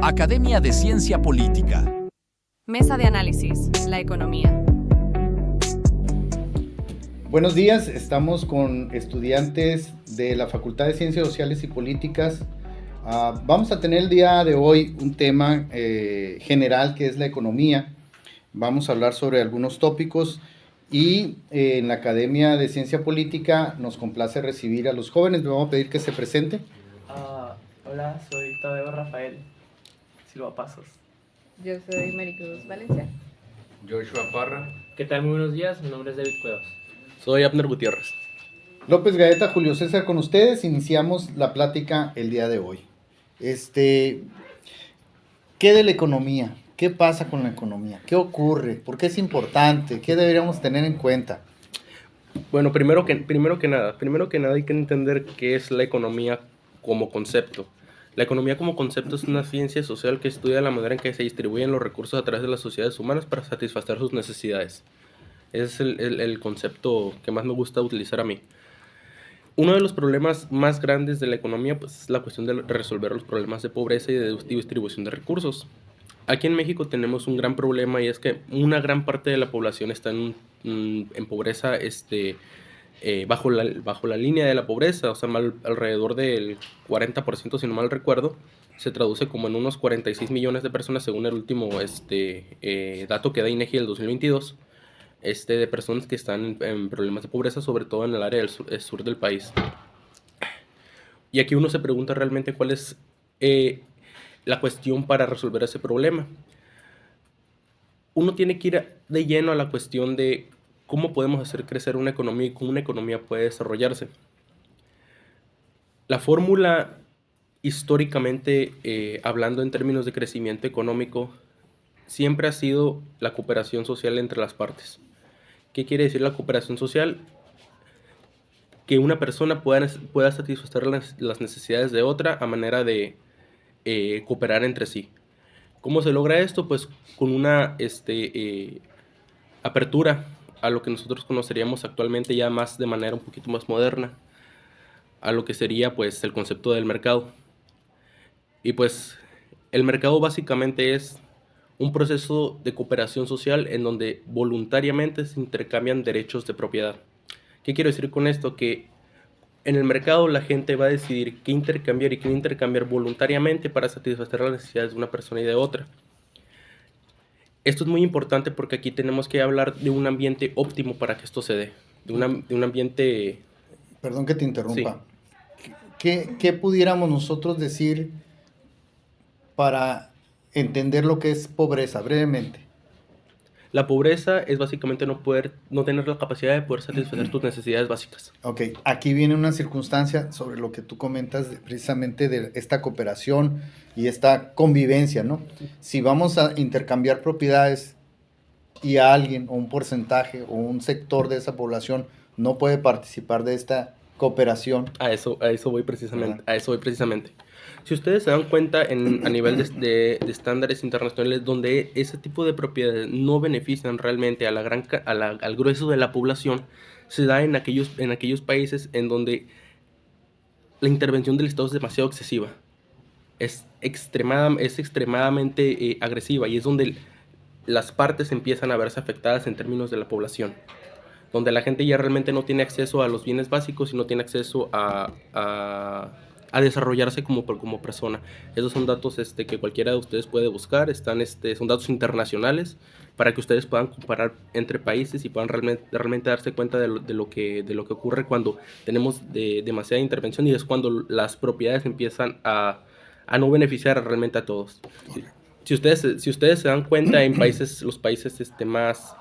Academia de Ciencia Política. Mesa de análisis, la economía. Buenos días, estamos con estudiantes de la Facultad de Ciencias Sociales y Políticas. Vamos a tener el día de hoy un tema general que es la economía. Vamos a hablar sobre algunos tópicos y en la Academia de Ciencia Política nos complace recibir a los jóvenes. Le vamos a pedir que se presenten. Hola, soy Tadeo Rafael Silva Pasos. Yo soy Maricruz Valencia. Joshua Parra. ¿Qué tal? Muy buenos días, mi nombre es David Cuevas. Soy Abner Gutiérrez. López Gaeta, Julio César con ustedes. Iniciamos la plática el día de hoy. ¿Qué de la economía? ¿Qué pasa con la economía? ¿Qué ocurre? ¿Por qué es importante? ¿Qué deberíamos tener en cuenta? Bueno, primero que nada hay que entender qué es la economía como concepto. La economía como concepto es una ciencia social que estudia la manera en que se distribuyen los recursos a través de las sociedades humanas para satisfacer sus necesidades. Ese es el concepto que más me gusta utilizar a mí. Uno de los problemas más grandes de la economía pues, es la cuestión de resolver los problemas de pobreza y de distribución de recursos. Aquí en México tenemos un gran problema y es que una gran parte de la población está en pobreza bajo la línea de la pobreza, o sea, alrededor del 40%, si no mal recuerdo, se traduce como en unos 46 millones de personas según el último dato que da INEGI del 2022. De personas que están en problemas de pobreza, sobre todo en el área del sur del país. Y aquí uno se pregunta realmente cuál es la cuestión para resolver ese problema. Uno tiene que ir de lleno a la cuestión de cómo podemos hacer crecer una economía y cómo una economía puede desarrollarse. La fórmula, históricamente, hablando en términos de crecimiento económico, siempre ha sido la cooperación social entre las partes. ¿Qué quiere decir la cooperación social? Que una persona pueda satisfacer las necesidades de otra a manera de cooperar entre sí. ¿Cómo se logra esto? Pues con una apertura a lo que nosotros conoceríamos actualmente ya más de manera un poquito más moderna, a lo que sería pues el concepto del mercado. Y pues el mercado básicamente es un proceso de cooperación social en donde voluntariamente se intercambian derechos de propiedad. ¿Qué quiero decir con esto? Que en el mercado la gente va a decidir qué intercambiar y qué no intercambiar voluntariamente para satisfacer las necesidades de una persona y de otra. Esto es muy importante porque aquí tenemos que hablar de un ambiente óptimo para que esto se dé, de un ambiente... Perdón que te interrumpa. Sí. ¿Qué pudiéramos nosotros decir para entender lo que es pobreza, brevemente? La pobreza es básicamente no tener la capacidad de poder satisfacer tus necesidades básicas. Ok, aquí viene una circunstancia sobre lo que tú comentas precisamente de esta cooperación y esta convivencia, ¿no? Si vamos a intercambiar propiedades y a alguien o un porcentaje o un sector de esa población no puede participar de esta cooperación. A eso voy precisamente. Si ustedes se dan cuenta a nivel de estándares internacionales donde ese tipo de propiedades no benefician realmente al grueso de la población, se da en aquellos países en donde la intervención del Estado es demasiado excesiva, es extremadamente agresiva y es donde las partes empiezan a verse afectadas en términos de la población, donde la gente ya realmente no tiene acceso a los bienes básicos y no tiene acceso a desarrollarse como persona. Esos son datos que cualquiera de ustedes puede buscar, son datos internacionales para que ustedes puedan comparar entre países y puedan realmente darse cuenta de lo que ocurre cuando tenemos demasiada intervención y es cuando las propiedades empiezan a no beneficiar realmente a todos. Si ustedes se dan cuenta, en los países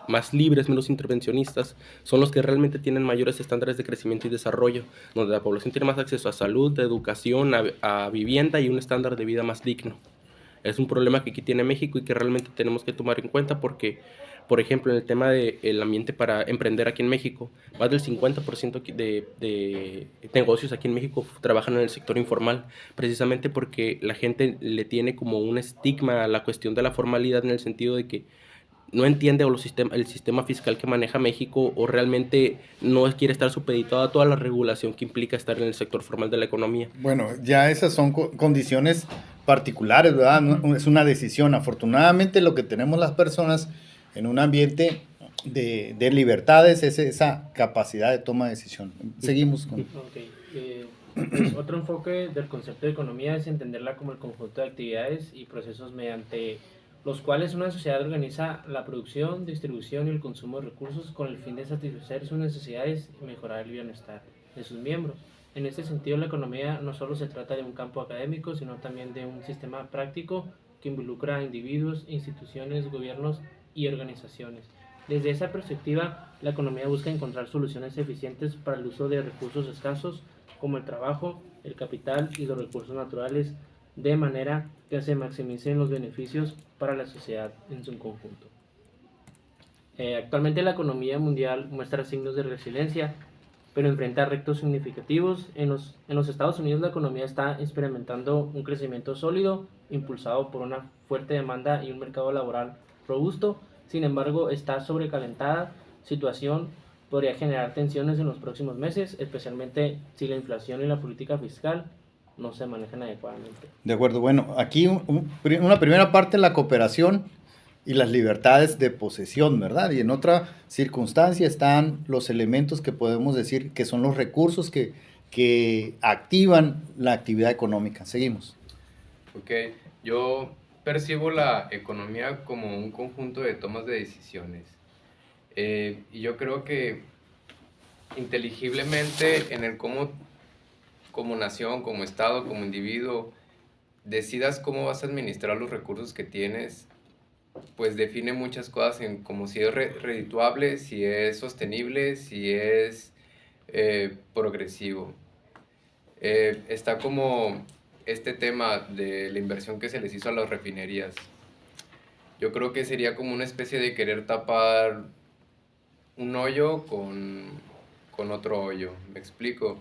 más libres, menos intervencionistas, son los que realmente tienen mayores estándares de crecimiento y desarrollo, donde la población tiene más acceso a salud, a educación, a vivienda y un estándar de vida más digno. Es un problema que aquí tiene México y que realmente tenemos que tomar en cuenta porque, por ejemplo, en el tema del ambiente para emprender aquí en México, más del 50% de negocios aquí en México trabajan en el sector informal, precisamente porque la gente le tiene como un estigma a la cuestión de la formalidad en el sentido de que no entiende el sistema fiscal que maneja México o realmente no quiere estar supeditado a toda la regulación que implica estar en el sector formal de la economía. Bueno, ya esas son condiciones particulares, ¿verdad? Es una decisión. Afortunadamente lo que tenemos las personas en un ambiente de libertades es esa capacidad de toma de decisión. Seguimos con... Ok, pues otro enfoque del concepto de economía es entenderla como el conjunto de actividades y procesos mediante los cuales una sociedad organiza la producción, distribución y el consumo de recursos con el fin de satisfacer sus necesidades y mejorar el bienestar de sus miembros. En este sentido, la economía no solo se trata de un campo académico, sino también de un sistema práctico que involucra a individuos, instituciones, gobiernos y organizaciones. Desde esa perspectiva, la economía busca encontrar soluciones eficientes para el uso de recursos escasos como el trabajo, el capital y los recursos naturales, de manera que se maximicen los beneficios para la sociedad en su conjunto. Actualmente la economía mundial muestra signos de resiliencia, pero enfrenta retos significativos. En los Estados Unidos la economía está experimentando un crecimiento sólido, impulsado por una fuerte demanda y un mercado laboral robusto. Sin embargo, está sobrecalentada. Situación podría generar tensiones en los próximos meses, especialmente si la inflación y la política fiscal no se manejan adecuadamente. De acuerdo, bueno, aquí una primera parte, la cooperación y las libertades de posesión, ¿verdad? Y en otra circunstancia están los elementos que podemos decir que son los recursos que activan la actividad económica. Seguimos. Ok, yo percibo la economía como un conjunto de tomas de decisiones. Y yo creo que inteligiblemente en el cómo, como nación, como Estado, como individuo, decidas cómo vas a administrar los recursos que tienes, pues define muchas cosas en como si es redituable, si es sostenible, si es progresivo. Está como este tema de la inversión que se les hizo a las refinerías. Yo creo que sería como una especie de querer tapar un hoyo con otro hoyo. ¿Me explico?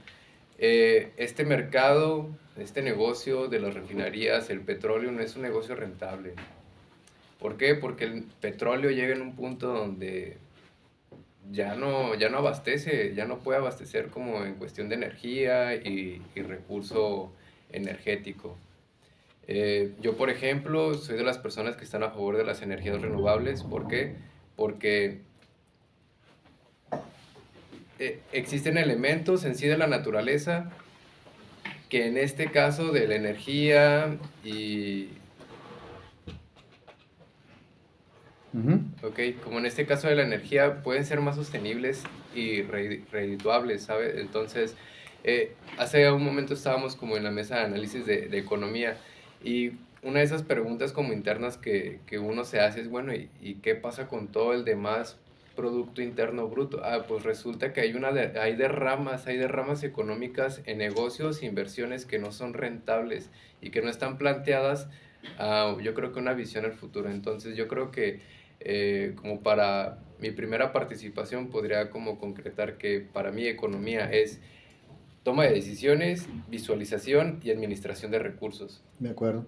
Este mercado, este negocio de las refinerías, el petróleo, no es un negocio rentable. ¿Por qué? Porque el petróleo llega en un punto donde ya no abastece, ya no puede abastecer como en cuestión de energía y recurso energético. Yo, por ejemplo, soy de las personas que están a favor de las energías renovables. ¿Por qué? Porque existen elementos en sí de la naturaleza que en este caso de la energía y... Ok, como en este caso de la energía pueden ser más sostenibles y redituables, ¿sabes? Entonces, hace un momento estábamos como en la mesa de análisis de economía y una de esas preguntas como internas que uno se hace es, bueno, ¿y qué pasa con todo el demás Producto Interno Bruto? Pues resulta que hay derramas económicas en negocios, inversiones que no son rentables y que no están planteadas, yo creo que una visión al futuro. Entonces yo creo que como para mi primera participación podría como concretar que para mí economía es toma de decisiones, visualización y administración de recursos. De acuerdo.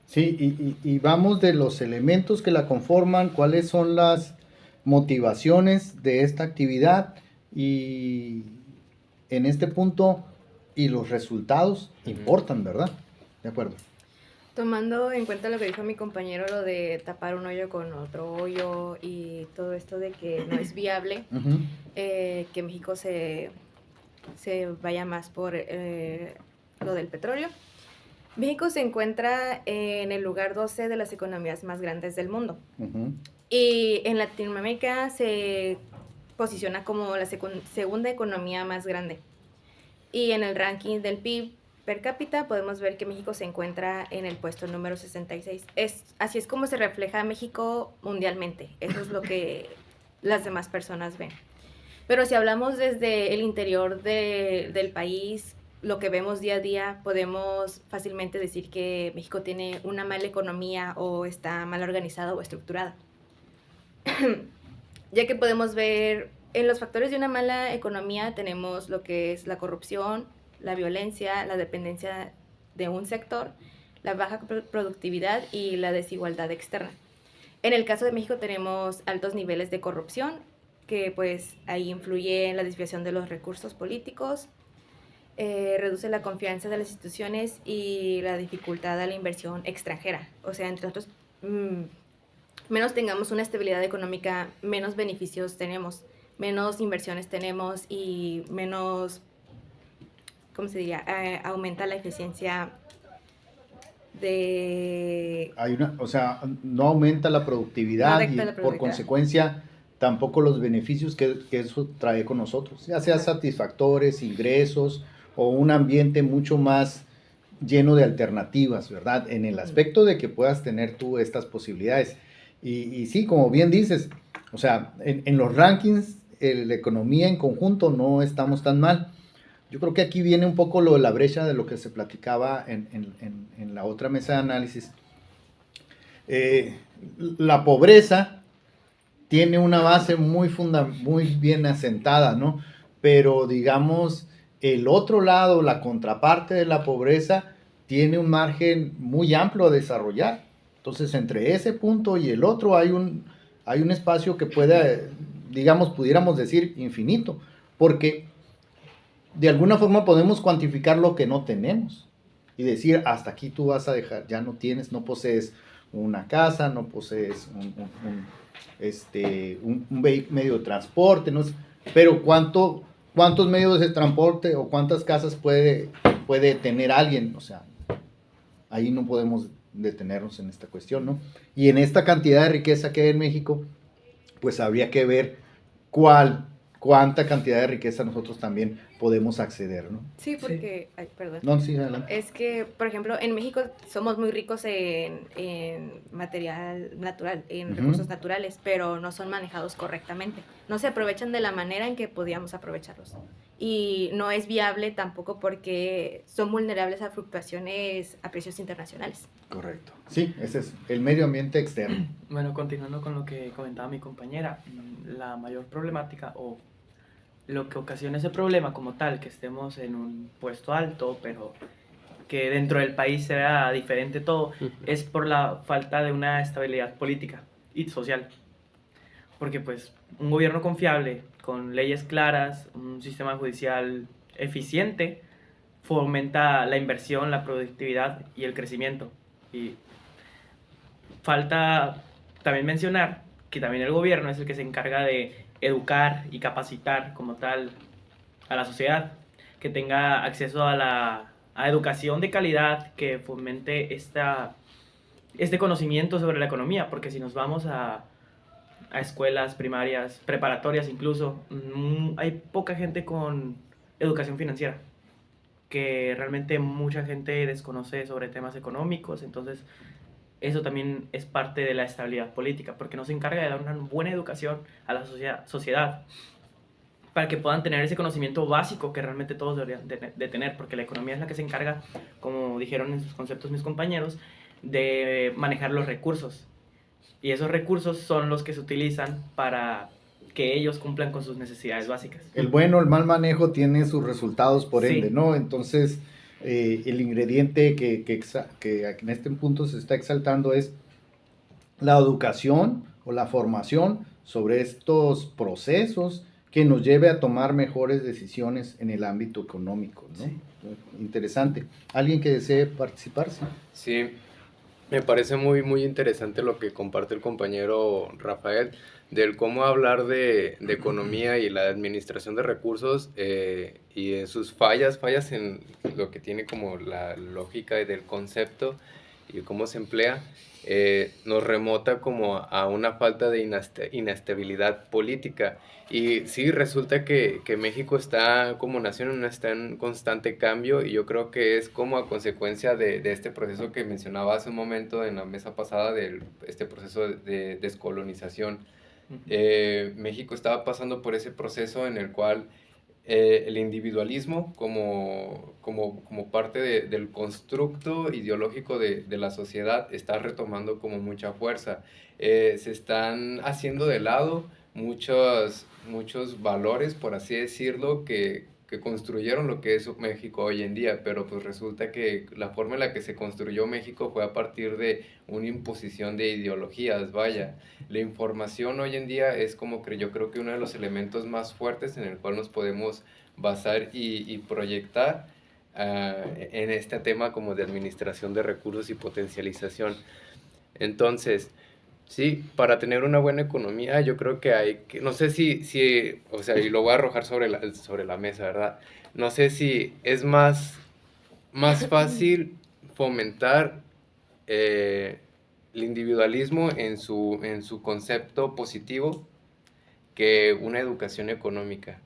Sí, y vamos de los elementos que la conforman, cuáles son las motivaciones de esta actividad y en este punto y los resultados importan, ¿verdad? De acuerdo. Tomando en cuenta lo que dijo mi compañero, lo de tapar un hoyo con otro hoyo y todo esto de que no es viable, que México se vaya más por lo del petróleo. México se encuentra en el lugar 12 de las economías más grandes del mundo. Y en Latinoamérica se posiciona como la segunda economía más grande. Y en el ranking del PIB per cápita podemos ver que México se encuentra en el puesto número 66. Así es como se refleja México mundialmente. Eso es lo que las demás personas ven. Pero si hablamos desde el interior del país, lo que vemos día a día, podemos fácilmente decir que México tiene una mala economía o está mal organizada o estructurada. Ya que podemos ver en los factores de una mala economía tenemos lo que es la corrupción, la violencia, la dependencia de un sector, la baja productividad y la desigualdad externa. En el caso de México tenemos altos niveles de corrupción, que pues ahí influye en la desviación de los recursos políticos, reduce la confianza de las instituciones y la dificultad a la inversión extranjera. O sea, entre otros, menos tengamos una estabilidad económica, menos beneficios tenemos, menos inversiones tenemos y menos, ¿cómo se diría? Aumenta la eficiencia de... O sea, no aumenta la productividad y por consecuencia tampoco los beneficios que eso trae con nosotros, ya sea satisfactores, ingresos o un ambiente mucho más lleno de alternativas, ¿verdad? En el aspecto de que puedas tener tú estas posibilidades. Y sí, como bien dices, o sea, en los rankings, la economía en conjunto no estamos tan mal. Yo creo que aquí viene un poco lo de la brecha de lo que se platicaba en la otra mesa de análisis. La pobreza tiene una base muy bien asentada, ¿no? Pero digamos, el otro lado, la contraparte de la pobreza, tiene un margen muy amplio a desarrollar. Entonces, entre ese punto y el otro hay un espacio que puede, digamos, pudiéramos decir infinito, porque de alguna forma podemos cuantificar lo que no tenemos y decir, hasta aquí tú vas a dejar, ya no tienes, no posees una casa, no posees un medio de transporte, ¿no? Pero ¿cuántos medios de transporte o cuántas casas puede tener alguien? O sea, ahí no podemos detenernos en esta cuestión, ¿no? Y en esta cantidad de riqueza que hay en México, pues habría que ver cuánta cantidad de riqueza nosotros también podemos acceder, ¿no? Sí, porque... Ay, perdón. No, sí, adelante. Es que, por ejemplo, en México somos muy ricos en material natural, en recursos naturales, pero no son manejados correctamente. No se aprovechan de la manera en que podíamos aprovecharlos. Y no es viable tampoco porque son vulnerables a fluctuaciones a precios internacionales. Correcto. Sí, ese es el medio ambiente externo. Bueno, continuando con lo que comentaba mi compañera, la mayor problemática o lo que ocasiona ese problema como tal, que estemos en un puesto alto, pero que dentro del país se vea diferente todo, es por la falta de una estabilidad política y social. Porque pues un gobierno confiable, con leyes claras, un sistema judicial eficiente, fomenta la inversión, la productividad y el crecimiento. Y falta también mencionar que también el gobierno es el que se encarga de educar y capacitar como tal a la sociedad, que tenga acceso a educación de calidad, que fomente este conocimiento sobre la economía, porque si nos vamos a escuelas primarias, preparatorias incluso, hay poca gente con educación financiera, que realmente mucha gente desconoce sobre temas económicos, entonces eso también es parte de la estabilidad política, porque no se encarga de dar una buena educación a la sociedad para que puedan tener ese conocimiento básico que realmente todos deberían de tener, porque la economía es la que se encarga, como dijeron en sus conceptos mis compañeros, de manejar los recursos. Y esos recursos son los que se utilizan para que ellos cumplan con sus necesidades básicas. El bueno, el mal manejo tiene sus resultados por ende, ¿no? Entonces, el ingrediente que en este punto se está exaltando es la educación o la formación sobre estos procesos que nos lleve a tomar mejores decisiones en el ámbito económico, ¿no? Sí. Interesante. ¿Alguien que desee participar? Sí, me parece muy, muy interesante lo que comparte el compañero Rafael, del cómo hablar de economía y la administración de recursos y en sus fallas en lo que tiene como la lógica del concepto y cómo se emplea, nos remota como a una falta de inestabilidad política. Y sí, resulta que México está como nación, está en constante cambio, y yo creo que es como a consecuencia de este proceso que mencionaba hace un momento en la mesa pasada, de este proceso de descolonización. México estaba pasando por ese proceso en el cual el individualismo como parte del constructo ideológico de la sociedad está retomando como mucha fuerza. Se están haciendo de lado muchos valores, por así decirlo, que construyeron lo que es México hoy en día, pero pues resulta que la forma en la que se construyó México fue a partir de una imposición de ideologías, vaya. La información hoy en día es como que yo creo que uno de los elementos más fuertes en el cual nos podemos basar y proyectar en este tema como de administración de recursos y potencialización. Entonces, sí, para tener una buena economía yo creo que hay que, no sé si o sea, y lo voy a arrojar sobre la mesa, ¿verdad? No sé si es más fácil fomentar el individualismo en su concepto positivo que una educación económica.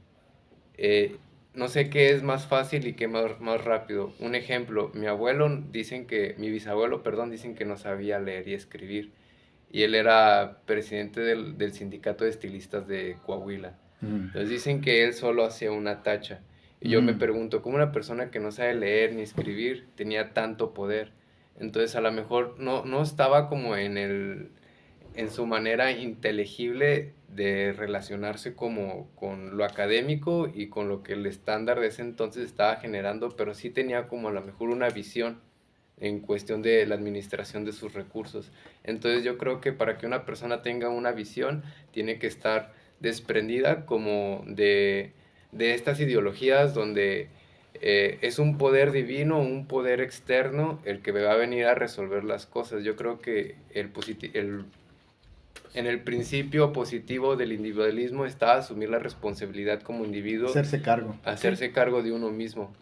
No sé qué es más fácil y qué más rápido. Un ejemplo, mi bisabuelo, perdón, dicen que no sabía leer y escribir. Y él era presidente del sindicato de estilistas de Coahuila. Entonces dicen que él solo hacía una tacha. Y yo me pregunto, ¿cómo una persona que no sabe leer ni escribir tenía tanto poder? Entonces a lo mejor no estaba como en su manera inteligible de relacionarse como con lo académico y con lo que el estándar de ese entonces estaba generando, pero sí tenía como a lo mejor una visión en cuestión de la administración de sus recursos. Entonces yo creo que para que una persona tenga una visión, tiene que estar desprendida como de estas ideologías donde es un poder divino, un poder externo el que va a venir a resolver las cosas. Yo creo que en el principio positivo del individualismo está asumir la responsabilidad como individuo. Hacerse cargo de uno mismo.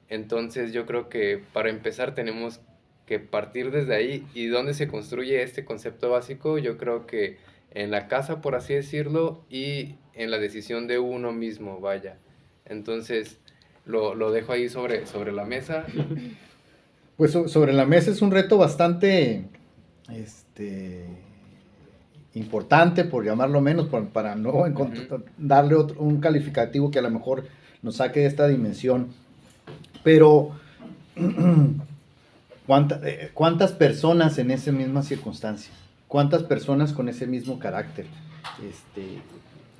Entonces yo creo que para empezar tenemos que partir desde ahí. ¿Y dónde se construye este concepto básico? Yo creo que en la casa, por así decirlo, y en la decisión de uno mismo, vaya. Entonces lo dejo ahí sobre la mesa. Pues sobre la mesa es un reto bastante importante, por llamarlo menos, para no darle un calificativo que a lo mejor nos saque de esta dimensión. Pero, ¿cuántas personas en esa misma circunstancia? ¿Cuántas personas con ese mismo carácter?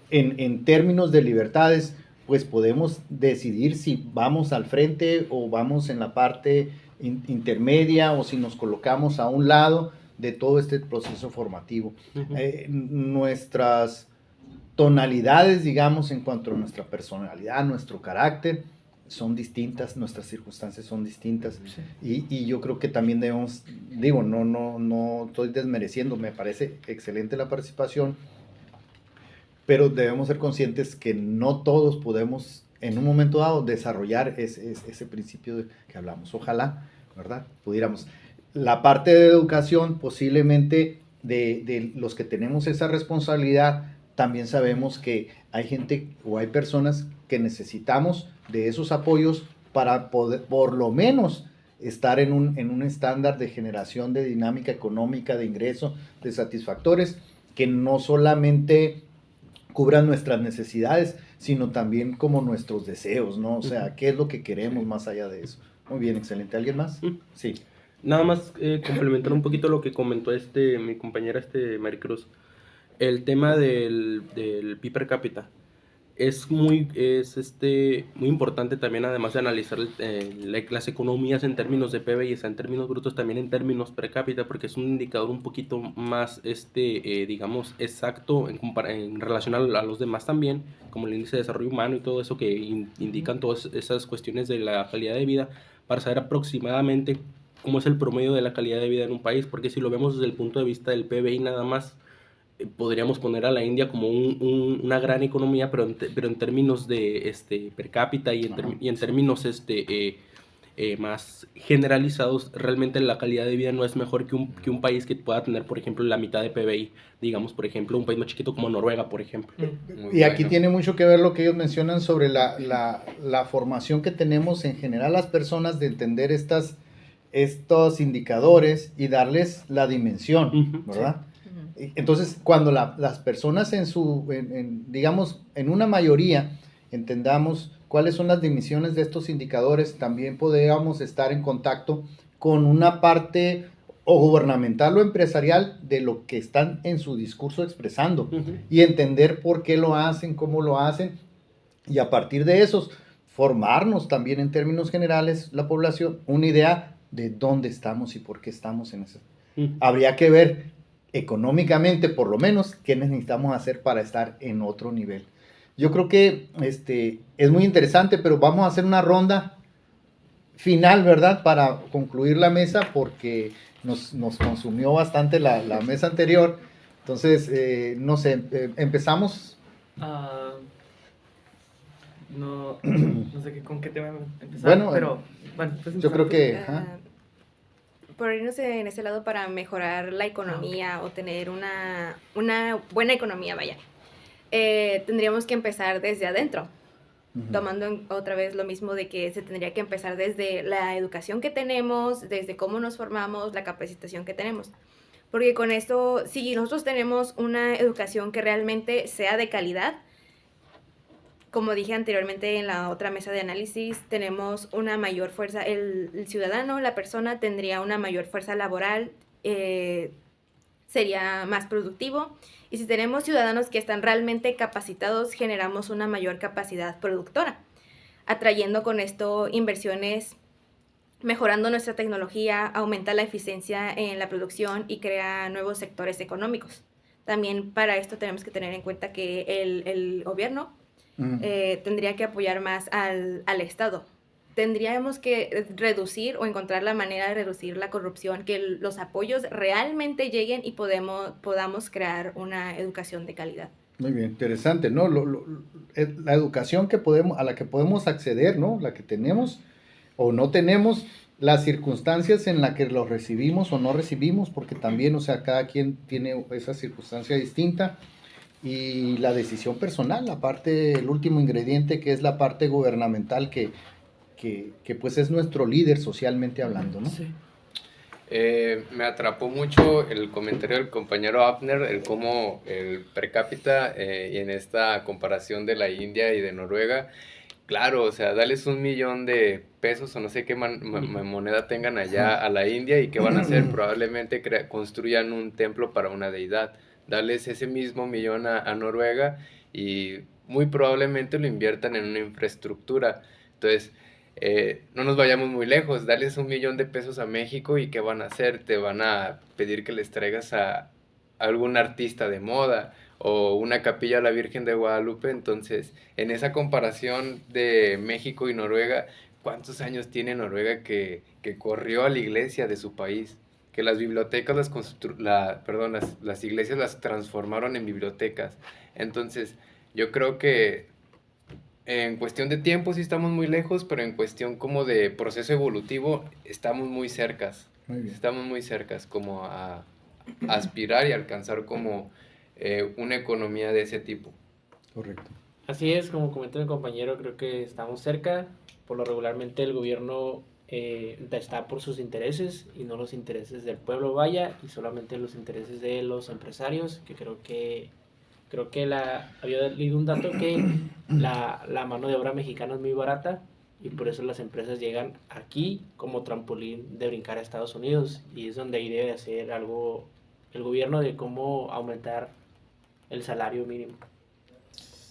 En términos de libertades, pues podemos decidir si vamos al frente o vamos en la parte intermedia o si nos colocamos a un lado de todo este proceso formativo. Nuestras tonalidades, digamos, en cuanto a nuestra personalidad, nuestro carácter, son distintas, nuestras circunstancias son distintas. Sí. Y yo creo que también debemos, no estoy desmereciendo, me parece excelente la participación, pero debemos ser conscientes que no todos podemos en un momento dado desarrollar ese principio que hablamos. Ojalá, ¿verdad? Pudiéramos. La parte de educación, posiblemente de los que tenemos esa responsabilidad, también sabemos que hay gente o hay personas que necesitamos de esos apoyos para poder, por lo menos, estar en un estándar de generación de dinámica económica, de ingreso, de satisfactores, que no solamente cubran nuestras necesidades, sino también como nuestros deseos, ¿no? O sea, ¿qué es lo que queremos más allá de eso? Muy bien, excelente. ¿Alguien más? Sí. Nada más complementar un poquito lo que comentó mi compañera Maricruz. El tema del PIB per cápita es muy importante también, además de analizar las economías en términos de PBI, en términos brutos, también en términos per cápita, porque es un indicador un poquito más, digamos, exacto en relación a los demás también, como el índice de desarrollo humano y todo eso que indican todas esas cuestiones de la calidad de vida, para saber aproximadamente cómo es el promedio de la calidad de vida en un país, porque si lo vemos desde el punto de vista del PBI nada más, podríamos poner a la India como una gran economía, pero en términos de per cápita y en términos más generalizados, realmente la calidad de vida no es mejor que un país que pueda tener, por ejemplo, la mitad de PBI, digamos, por ejemplo, un país más chiquito como Noruega, por ejemplo. Y aquí tiene mucho que ver lo que ellos mencionan sobre la formación que tenemos en general las personas de entender estos indicadores y darles la dimensión, ¿verdad? Sí. Entonces, cuando las personas digamos, en una mayoría entendamos cuáles son las dimensiones de estos indicadores, también podríamos estar en contacto con una parte o gubernamental o empresarial de lo que están en su discurso expresando y entender por qué lo hacen, cómo lo hacen, y a partir de esos formarnos también en términos generales la población una idea de dónde estamos y por qué estamos en eso. Habría que ver económicamente, por lo menos, qué necesitamos hacer para estar en otro nivel. yo creo que es muy interesante, pero vamos a hacer una ronda final, ¿verdad? Para concluir la mesa, porque nos consumió bastante la mesa anterior. Entonces, no sé, empezamos. No sé con qué tema empezar, Bueno, pero bueno, pues yo creo que... Por irnos en ese lado para mejorar la economía o tener una buena economía, vaya. Tendríamos que empezar desde adentro, tomando otra vez lo mismo de que se tendría que empezar desde la educación que tenemos, desde cómo nos formamos, la capacitación que tenemos. Porque con esto, si nosotros tenemos una educación que realmente sea de calidad, como dije anteriormente en la otra mesa de análisis, tenemos una mayor fuerza, el ciudadano, la persona tendría una mayor fuerza laboral, sería más productivo. Y si tenemos ciudadanos que están realmente capacitados, generamos una mayor capacidad productora, atrayendo con esto inversiones, mejorando nuestra tecnología, aumenta la eficiencia en la producción y crea nuevos sectores económicos. También para esto tenemos que tener en cuenta que el gobierno tendría que apoyar más al Estado. Tendríamos que reducir o encontrar la manera de reducir la corrupción, que los apoyos realmente lleguen y podamos crear una educación de calidad. Muy bien, interesante, ¿no? La educación a la que podemos acceder, ¿no? La que tenemos o no tenemos, las circunstancias en las que lo recibimos o no recibimos, porque también, o sea, cada quien tiene esa circunstancia distinta. Y la decisión personal, aparte, el último ingrediente, que es la parte gubernamental, que pues es nuestro líder socialmente hablando, ¿no? Sí. Me atrapó mucho el comentario del compañero Abner, el cómo el per cápita y en esta comparación de la India y de Noruega, claro, o sea, darles 1 millón de pesos o no sé qué moneda tengan allá a la India y qué van a hacer, probablemente construyan un templo para una deidad. Darles ese mismo millón a Noruega y muy probablemente lo inviertan en una infraestructura. Entonces, no nos vayamos muy lejos, darles 1 millón de pesos a México y ¿qué van a hacer? Te van a pedir que les traigas a algún artista de moda o una capilla a la Virgen de Guadalupe. Entonces, en esa comparación de México y Noruega, ¿cuántos años tiene Noruega que corrió a la iglesia de su país? Que las bibliotecas, las iglesias las transformaron en bibliotecas. Entonces, yo creo que en cuestión de tiempo sí estamos muy lejos, pero en cuestión como de proceso evolutivo estamos muy cercas. Muy bien. Estamos muy cercas como a aspirar y alcanzar como una economía de ese tipo. Correcto. Así es, como comentó mi compañero, creo que estamos cerca. Por lo regularmente el gobierno está por sus intereses y no los intereses del pueblo, vaya, y solamente los intereses de los empresarios, que creo que había leído un dato que la mano de obra mexicana es muy barata y por eso las empresas llegan aquí como trampolín de brincar a Estados Unidos, y es donde ahí debe hacer algo el gobierno de cómo aumentar el salario mínimo.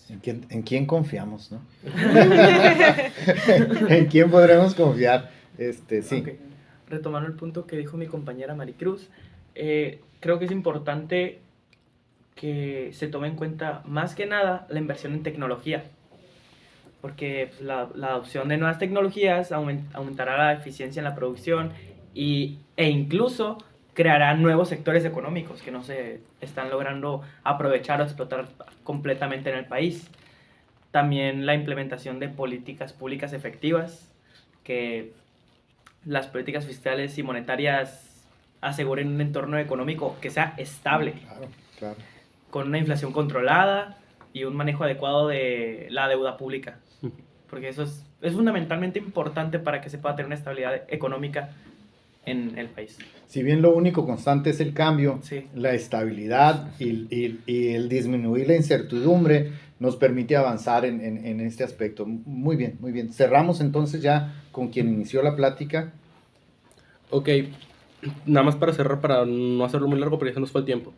¿En quién confiamos, no? ¿En quién podremos confiar? Sí. Okay. Retomando el punto que dijo mi compañera Maricruz, creo que es importante que se tome en cuenta más que nada la inversión en tecnología, porque pues, la adopción de nuevas tecnologías aumentará la eficiencia en la producción e incluso creará nuevos sectores económicos que no se están logrando aprovechar o explotar completamente en el país. También la implementación de políticas públicas efectivas, que las políticas fiscales y monetarias aseguren un entorno económico que sea estable, Claro. con una inflación controlada y un manejo adecuado de la deuda pública, porque eso es fundamentalmente importante para que se pueda tener una estabilidad económica en el país. Si bien lo único constante es el cambio, Sí. la estabilidad y el disminuir la incertidumbre nos permite avanzar en este aspecto. Muy bien, muy bien. Cerramos entonces ya con quien inició la plática. Ok, nada más para cerrar, para no hacerlo muy largo porque ya se nos fue el tiempo.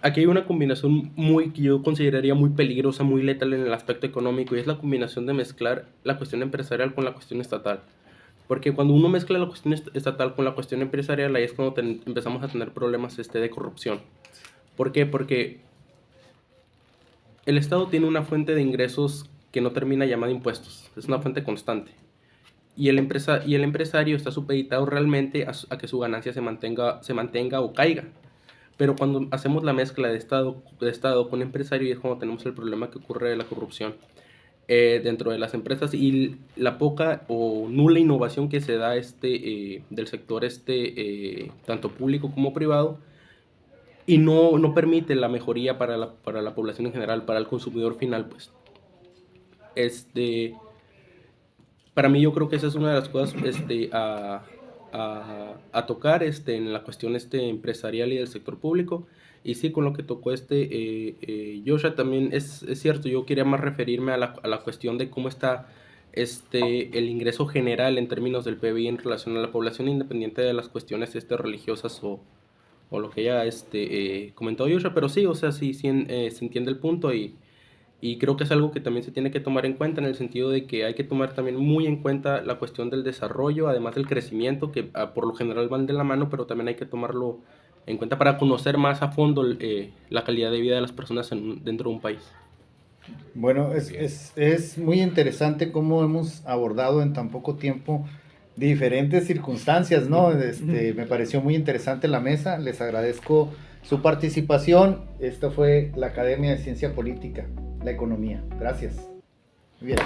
Aquí hay una combinación que yo consideraría muy peligrosa, muy letal en el aspecto económico, y es la combinación de mezclar la cuestión empresarial con la cuestión estatal. Porque cuando uno mezcla la cuestión estatal con la cuestión empresarial, ahí es cuando empezamos a tener problemas de corrupción. ¿Por qué? Porque el Estado tiene una fuente de ingresos que no termina llamada impuestos, es una fuente constante. Y el empresario está supeditado realmente a que su ganancia se mantenga o caiga. Pero cuando hacemos la mezcla de Estado con empresario es cuando tenemos el problema que ocurre de la corrupción dentro de las empresas y la poca o nula innovación que se da del sector tanto público como privado, y no permite la mejoría para la población en general, para el consumidor final, pues. Para mí yo creo que esa es una de las cosas a tocar en la cuestión empresarial y del sector público. Y sí, con lo que tocó Joshua también es cierto, yo quería más referirme a la cuestión de cómo está el ingreso general en términos del PBI en relación a la población, independiente de las cuestiones religiosas o lo que ya comentó Joshua, pero sí, o sea, sí se entiende el punto y creo que es algo que también se tiene que tomar en cuenta en el sentido de que hay que tomar también muy en cuenta la cuestión del desarrollo, además del crecimiento, que por lo general van de la mano, pero también hay que tomarlo en cuenta para conocer más a fondo la calidad de vida de las personas dentro de un país. Bueno, es muy interesante cómo hemos abordado en tan poco tiempo diferentes circunstancias, ¿no? Me pareció muy interesante la mesa, les agradezco su participación. Esta fue la Academia de Ciencia Política, la Economía. Gracias. Bien.